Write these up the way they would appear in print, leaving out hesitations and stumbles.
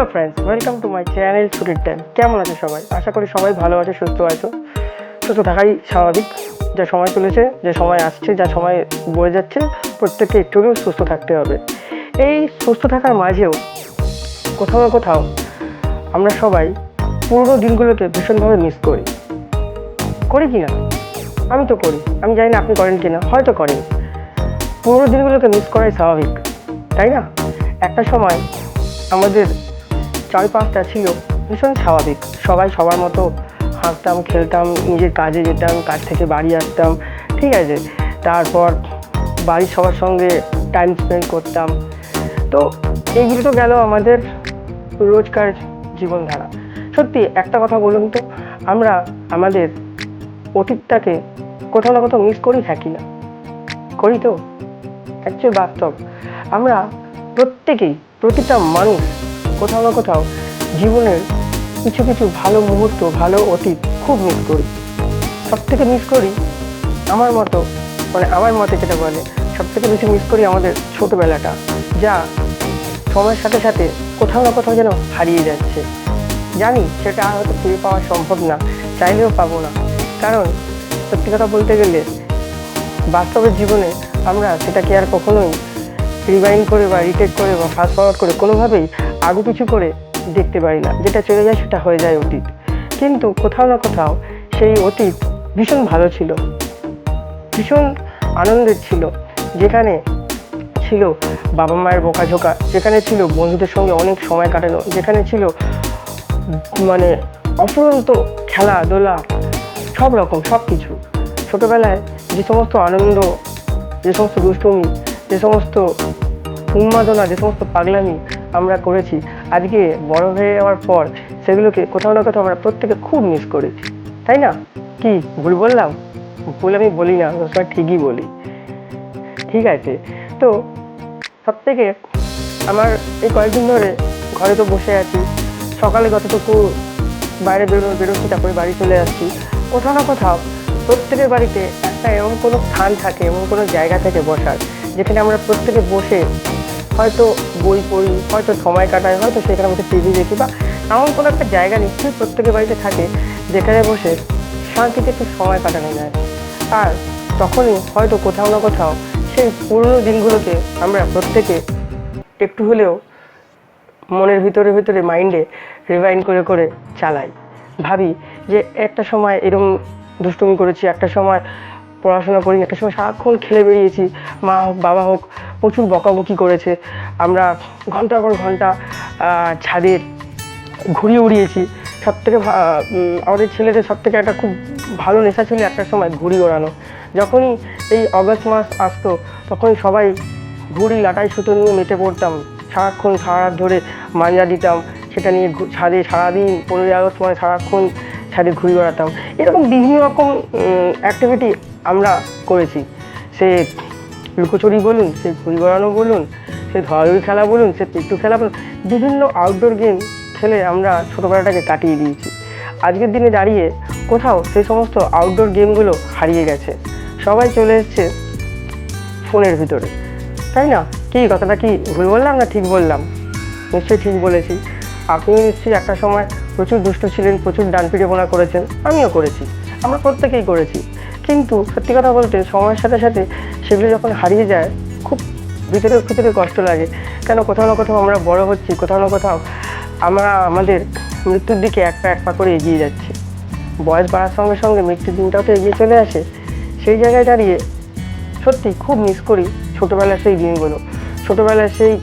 Hello friends, welcome to my channel ছুটির time. কেমন আছে সবাই? আশা করি সবাই ভালো আছে, সুস্থ আছো। সুস্থ থাকাই স্বাভাবিক। যা সময় চলেছে, যে সময় আসছে, যা সময় বয়ে যাচ্ছে, প্রত্যেককে একটু হলেও সুস্থ থাকতে হবে। এই সুস্থ থাকার মাঝেও কোথাও না কোথাও আমরা সবাই পুরোনো দিনগুলোকে ভীষণভাবে মিস করি কি না? আমি তো করি। আমি জানি না আপনি করেন কি না, হয়তো করেন। পুরোনো দিনগুলোকে মিস করাই স্বাভাবিক, তাই না? একটা সময় আমাদের চারপাশটা ছিল ভীষণ স্বাভাবিক। সবাই সবার মতো হাঁটতাম, খেলতাম, নিজের কাজে যেতাম, কাজ থেকে বাড়ি আসতাম, ঠিক আছে। তারপর বাড়ির সবার সঙ্গে টাইম স্পেন্ড করতাম। তো এইগুলো তো গেল আমাদের রোজকার জীবনধারা। সত্যি একটা কথা বলুন তো, আমরা আমাদের অতীতটাকে কোথাও না কোথাও মিস করি, থাকি না করি তো? অ্যাকচুয়ালি বাস্তব, আমরা প্রত্যেকেই, প্রতিটা মানুষ কোথাও না কোথাও জীবনের কিছু কিছু ভালো মুহূর্ত, ভালো অতীত খুব মিস করি। সব থেকে মিস করি আমার মতে যেটা বলে, সব থেকে বেশি মিস করি আমাদের ছোটোবেলাটা, যা সময়ের সাথে সাথে কোথাও না কোথাও যেন হারিয়ে যাচ্ছে। জানি সেটা আর হয়তো ফিরে পাওয়া সম্ভব না, চাইলেও পাবো না। কারণ সত্যি কথা বলতে গেলে বাস্তবের জীবনে আমরা সেটাকে আর কখনোই রিওয়াইন্ড করে বা রিটেক করে বা ফাস্ট ফরওয়ার্ড করে কোনোভাবেই আগু পিছু করে দেখতে পারি না। যেটা চলে যায় সেটা হয়ে যায় অতীত। কিন্তু কোথাও না কোথাও সেই অতীত ভীষণ ভালো ছিল, ভীষণ আনন্দের ছিল, যেখানে ছিল বাবা মায়ের বকাঝোকা, যেখানে ছিল বন্ধুদের সঙ্গে অনেক সময় কাটানো, যেখানে ছিল মানে অফুরন্ত খেলাধুলা, সব রকম সব কিছু। ছোটোবেলায় যে সমস্ত আনন্দ, যে সমস্ত দুষ্টুমি, যে সমস্ত উন্মাদনা, যে সমস্ত পাগলামি আমরা করেছি, আজকে বড় হয়ে যাওয়ার পর সেগুলোকে কোথাও না কোথাও আমরা প্রত্যেকে খুব মিস করেছি, তাই না? কি ভুল বললাম? ভুল আমি বলি না, সবসময় ঠিকই বলি, ঠিক আছে। তো সব থেকে আমার এই কয়েকদিন ধরে ঘরে তো বসে আছি, সকালে যতটুকু বাইরে বেরোচ্ছি, তারপরে বাড়ি চলে আসছি। কোথাও না কোথাও প্রত্যেকের বাড়িতে একটা এমন কোনো স্থান থাকে, এমন কোনো জায়গা থেকে বসার, যেখানে আমরা প্রত্যেকে বসে হয়তো বই পড়ি, হয়তো সময় কাটাই, হয়তো সেখানে বসে টিভি দেখি, বা এমন কোনো একটা জায়গা নিশ্চয়ই প্রত্যেকের বাড়িতে থাকে যেখানে বসে শান্তিতে একটু সময় কাটানো যায়। আর তখনই হয়তো কোথাও না কোথাও সেই পুরনো দিনগুলোকে আমরা প্রত্যেকে একটু হলেও মনের ভিতরে মাইন্ডে রিভাইন্ড করে চালাই। ভাবি যে একটা সময় এরকম দুষ্টুমি করেছি, একটা সময় পড়াশোনা করি, একটা সময় সারাক্ষণ খেলে বেরিয়েছি, মা হোক বাবা হোক প্রচুর বকাবকি করেছে, আমরা ঘন্টার পর ঘন্টা ছাদে ঘুড়ি উড়িয়েছি। সবথেকে আমাদের ছেলেদের সবথেকে একটা খুব ভালো নেশা ছিল একটা সময় ঘুড়ি ওড়ানো। যখনই এই অগাস্ট মাস আসতো তখনই সবাই ঘুড়ি লাটাই সুতো নিয়ে মেতে পড়তাম, সারাক্ষণ সারা রাত ধরে মাঞ্জা দিতাম, সেটা নিয়ে ছাদে সারাদিন 15ই আগস্ট মানে সারাক্ষণ ছাদে ঘুড়ি ওড়াতাম। এরকম বিভিন্ন রকম অ্যাক্টিভিটি আমরা করেছি। সে লুকোচুরি বলুন, সে ঘুড়ি ওড়ানো বলুন, সে ধরাধরি খেলা বলুন, সে পিট্টু খেলা বলুন, বিভিন্ন আউটডোর গেম খেলে আমরা ছোটোবেলাটাকে কাটিয়ে দিয়েছি। আজকের দিনে দাঁড়িয়ে কোথাও সেই সমস্ত আউটডোর গেমগুলো হারিয়ে গেছে, সবাই চলে এসছে ফোনের ভিতরে, তাই না? কি কথাটা কি ভুল বললাম না ঠিক বললাম? নিশ্চয়ই ঠিক বলেছি। আপনিও নিশ্চয়ই একটা সময় প্রচুর দুষ্ট ছিলেন, প্রচুর ডান পিটেপোনা করেছেন, আমিও করেছি, আমরা প্রত্যেকেই করেছি। কিন্তু সত্যি কথা বলতে সময়ের সাথে সাথে সেগুলো যখন হারিয়ে যায় খুব ভিতরে কষ্ট লাগে। কেন কোথাও না কোথাও আমরা বড় হচ্ছি, কোথাও না কোথাও আমরা আমাদের মৃত্যুর দিকে এক পা করে এগিয়ে যাচ্ছি। বয়স বাড়ার সঙ্গে সঙ্গে মৃত্যুর দিনটাও তো এগিয়ে চলে আসে। সেই জায়গায় দাঁড়িয়ে সত্যি খুব মিস করি ছোটোবেলার সেই দিনগুলো, ছোটোবেলার সেই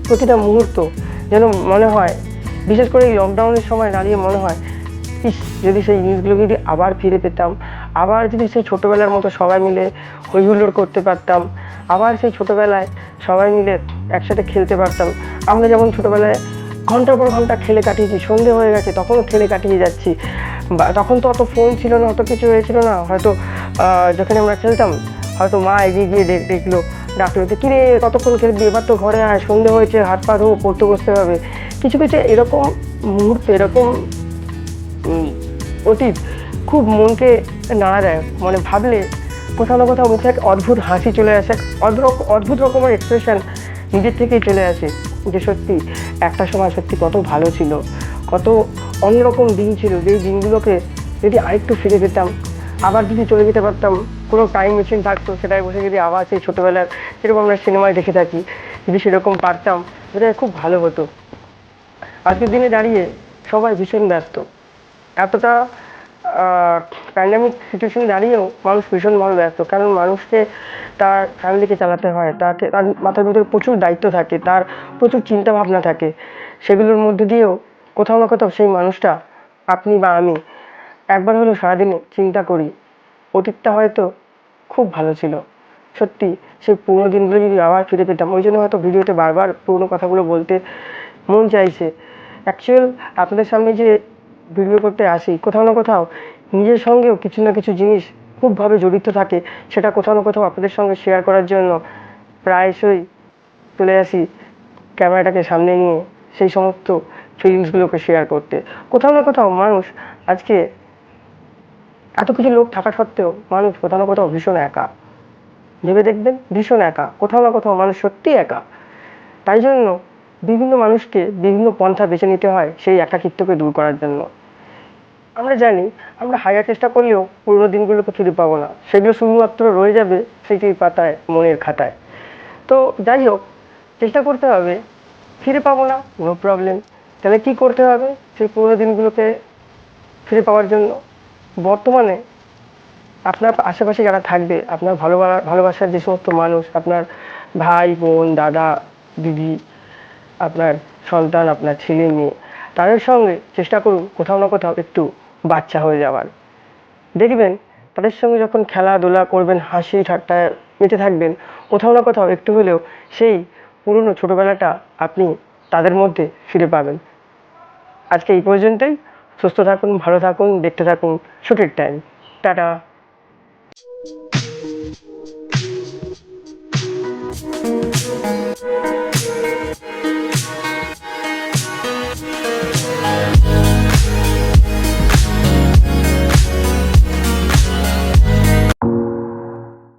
প্রতিটা মুহূর্ত। যেন মনে হয়, বিশেষ করে এই লকডাউনের সময় দাঁড়িয়ে মনে হয়, যদি সেই জিনিসগুলো যদি আবার ফিরে পেতাম, আবার যদি সেই ছোটোবেলার মতো সবাই মিলে হই হুল্লোড় করতে পারতাম, আবার সেই ছোটোবেলায় সবাই মিলে একসাথে খেলতে পারতাম। আমরা যেমন ছোটোবেলায় ঘন্টার পর ঘন্টা খেলে কাটিয়েছি, সন্ধে হয়ে গেছে তখনও খেলে কাটিয়ে যাচ্ছি। বা তখন তো অত ফোন ছিল না, অত কিছু হয়েছিল না, হয়তো যখন আমরা খেলতাম হয়তো মা এগিয়ে গিয়ে দেখলো, ডাক্তার কিরে কতক্ষণ খেলবি, এবার তো ঘরে আয়, সন্ধে হয়েছে, হাত পা ধো, পড়তে বসতে হবে। কিছু এরকম মুহূর্তে, এরকম অতীত খুব মনকে নাড়া দেয়। মানে ভাবলে কোথাও না কোথাও মুখে এক অদ্ভুত হাসি চলে আসে, অদ্ভুত রকমের এক্সপ্রেশন নিজের থেকেই চলে আসে। যে সত্যি একটা সময় সত্যি কত ভালো ছিল, কত অন্যরকম দিন ছিল, যেই দিনগুলোকে যদি আরেকটু ফিরে পেতাম, আবার যদি চলে যেতে পারতাম, কোনো টাইম মেশিন থাকতো সেটাই বসে যদি আবার সেই ছোটোবেলার যেরকম আমরা সিনেমায় দেখে থাকি, যদি সেরকম পারতাম সেটা খুব ভালো হতো। আজকের দিনে দাঁড়িয়ে সবাই ভীষণ ব্যস্ত, এতটা প্যান্ডামিক সিচুয়েশনে দাঁড়িয়েও মানুষ ভীষণভাবে ব্যস্ত, কারণ মানুষকে তার ফ্যামিলিকে চালাতে হয়, তার মাথার ভিতরে প্রচুর দায়িত্ব থাকে, তার প্রচুর চিন্তা ভাবনা থাকে। সেগুলোর মধ্যে দিয়েও কোথাও না কোথাও সেই মানুষটা, আপনি বা আমি, একবার হলেও সারাদিনে চিন্তা করি অতীতটা হয়তো খুব ভালো ছিল। সত্যি সেই পুরোনো দিনগুলো যদি আবার ফিরে পেতাম, ওই জন্য হয়তো ভিডিওতে বারবার পুরোনো কথাগুলো বলতে মন চাইছে। অ্যাকচুয়াল আপনাদের সামনে যে ভিডিও করতে আসি, কোথাও না কোথাও নিজের সঙ্গেও কিছু না কিছু জিনিস খুবভাবে জড়িত থাকে, সেটা কোথাও না কোথাও আপনাদের সঙ্গে শেয়ার করার জন্য প্রায়শই চলে আসি ক্যামেরাটাকে সামনে নিয়ে, সেই সমস্ত ফিলিংসগুলোকে শেয়ার করতে। কোথাও না কোথাও মানুষ আজকে এত কিছু লোক থাকা সত্ত্বেও মানুষ কোথাও না কোথাও ভীষণ একা। ভেবে দেখবেন, ভীষণ একা, কোথাও না কোথাও মানুষ সত্যিই একা। তাই জন্য বিভিন্ন মানুষকে বিভিন্ন পন্থা বেছে নিতে হয় সেই একাকিত্বকে দূর করার জন্য। আমরা জানি আমরা হাজার চেষ্টা করলেও পুরোনো দিনগুলোকে ফিরে পাবো না, সেগুলো শুধুমাত্র রয়ে যাবে স্মৃতির পাতায়, মনের খাতায়। তো যাই হোক, চেষ্টা করতে হবে। ফিরে পাবো না, নো প্রবলেম। তাহলে কী করতে হবে সেই পুরোনো দিনগুলোকে ফিরে পাওয়ার জন্য? বর্তমানে আপনার আশেপাশে যারা থাকবে, আপনার ভালোবাসার যে সমস্ত মানুষ, আপনার ভাই বোন, দাদা দিদি, আপনার সন্তান, আপনার ছেলে মেয়ে, তাদের সঙ্গে চেষ্টা করুন কোথাও না কোথাও একটু বাচ্চা হয়ে যাওয়ার। দেখবেন তাদের সঙ্গে যখন খেলাধুলা করবেন, হাসি ঠাট্টায় মেতে থাকবেন, কোথাও না কোথাও একটু হলেও সেই পুরনো ছোটোবেলাটা আপনি তাদের মধ্যে ফিরে পাবেন। আজকে এই পর্যন্তই। সুস্থ থাকুন, ভালো থাকুন, দেখতে থাকুন ছুটির টাইম। টাটা।